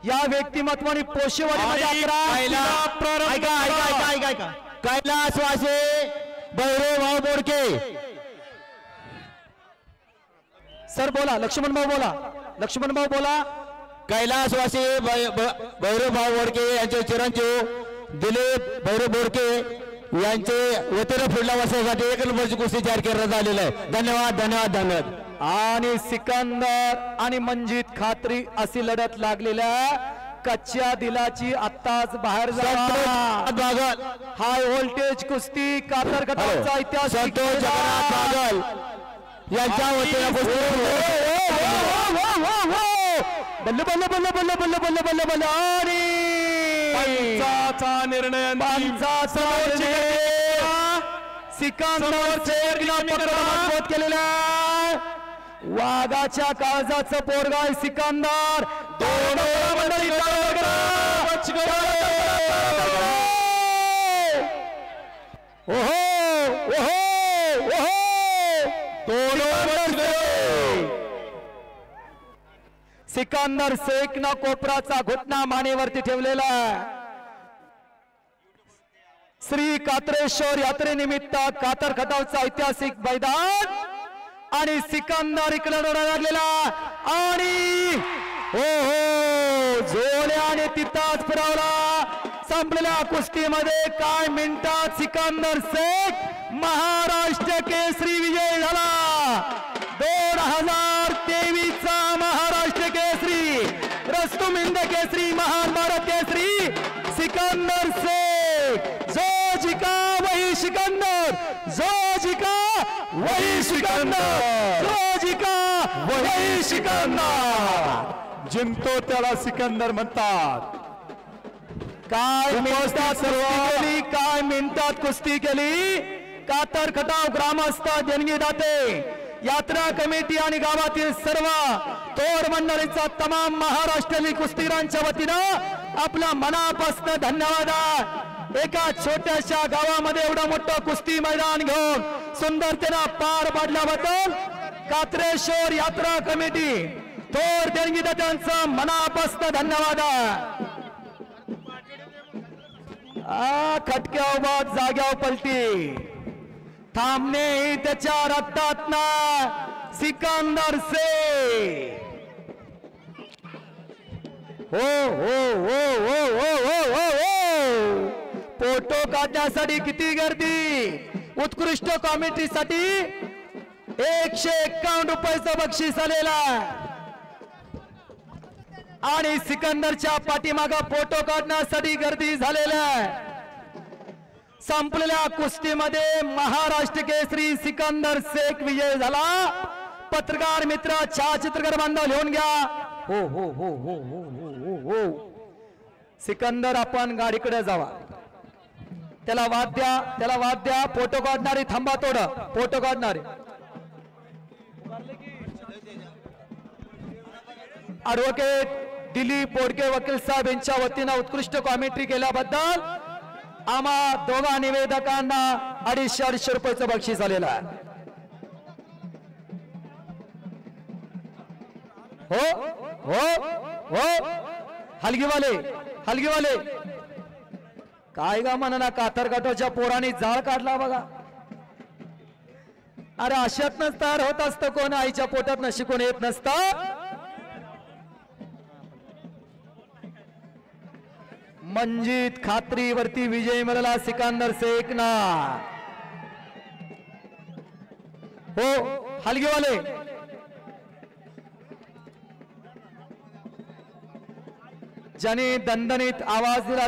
या व्यक्तिमत्वाने पोशेवाडीमध्ये 11 कैलास वासे भैरव भाऊ बोडके सर बोला, लक्ष्मण भाऊ बोला, लक्ष्मण भाऊ बोला। कैलास वासे भैरव भाऊ बोडके यांचे चिरंजीव दिलीप भैरव बोडके यांचे वतीनं पुढल्या वर्षासाठी 1 नंबरची कुस्ती जाहीर करण्यात आलेली आहे। धन्यवाद धन्यवाद धन्यवाद। आणि सिकंदर आणि मंजित खात्री अशी लढत लागलेल्या कच्च्या दिलाची आत्ताच बाहेर झाला। हाय व्होल्टेज कुस्ती कातरकटाचा इतिहास संतोष जगन्नाथ बागल यांच्या वतीनं बल्ले बल्ले बल्ले बल्ले बल्ले बल्ले बल्ले बल्ले आणि पंचाचा निर्णय सिकंदर मजबूत केलेला वाघाच्या काळजाचं पोरगाय सिकंदर सिकंदर शेखनं कोपराचा घुटना मानेवरती ठेवलेला श्री कात्रेश्वर यात्रेनिमित्त कातर खटावचा ऐतिहासिक मैदान आणि सिकंदर इकडे लागलेला आणि हो हो झोल्याने तिथंच फिरवला। संपलेल्या कुस्तीमध्ये काय मिनिटात सिकंदर शेख महाराष्ट्र केसरी विजय झाला। 2023 चा महाराष्ट्र केसरी रस्तुम हिंद केसरी महान भारत केसरी सिकंदर शेख। जो जिका वही सिकंदर, जो जिका वही सिकंदर, जो जिका वही सिकंदर। जिंकतो त्याला सिकंदर म्हणतात। काय मिनिटात कुस्ती केली, काय मिनिटात कुस्ती केली। कातर खटाव ग्रामस्थ देणगीदाते यात्रा कमिटी आणि गावातील सर्व तोर मंडळीचा तमाम महाराष्ट्रीय कुस्तीगीरांच्या वतीनं आपला मनापासून धन्यवाद। एका छोट्याशा गावामध्ये एवढं मोठं कुस्ती मैदान घेऊन सुंदरतेनं पार पाडल्याबद्दल कात्रेश्वर यात्रा कमिटी तोर देणगीदात्यांचा मनापासून धन्यवाद। खटक्यावर जाग्यावर पलटी थांबणे ही त्याच्या रक्तात ना सिकंदर से हो हो हो हो हो हो हो हो। फोटो काढण्यासाठी किती गर्दी। उत्कृष्ट कॉमेंट्रीसाठी 151 रुपयाचं बक्षीस आलेला आणि सिकंदरच्या पाठीमागे फोटो काढण्यासाठी गर्दी झालेल्या आहे। संपलेल्या कुस्तीमध्ये महाराष्ट्र केसरी सिकंदर शेख विजय झाला। पत्रकार मित्र छायाचित्रकार बांधव लिहून घ्या। हो हो हो हो हो हो हो सिकंदर आपण गाडीकडे जावा, त्याला वाद द्या। फोटो काढणारी थांबा, थोडं फोटो काढणारे ॲडव्होकेट दिलीप बोडके वकील साहेब यांच्या वतीनं उत्कृष्ट कॉमेंट्री केल्याबद्दल आम्हा दोघा निवेदकांना 250 रुपयाचं बक्षीस आलेलं आहे। हो हो हो हलगीवाले काय गा म्हणा कातरगाठोच्या पोराने जाळ काढला बघा। अरे अशातनच तयार होत असतं कोण, आईच्या पोटात शिकून येत नसतं। मंजित खात्रीवरती विजय मिळाला सिकंदर शेखना। हो हलगीवाले ज्याने दणदणीत आवाज दिला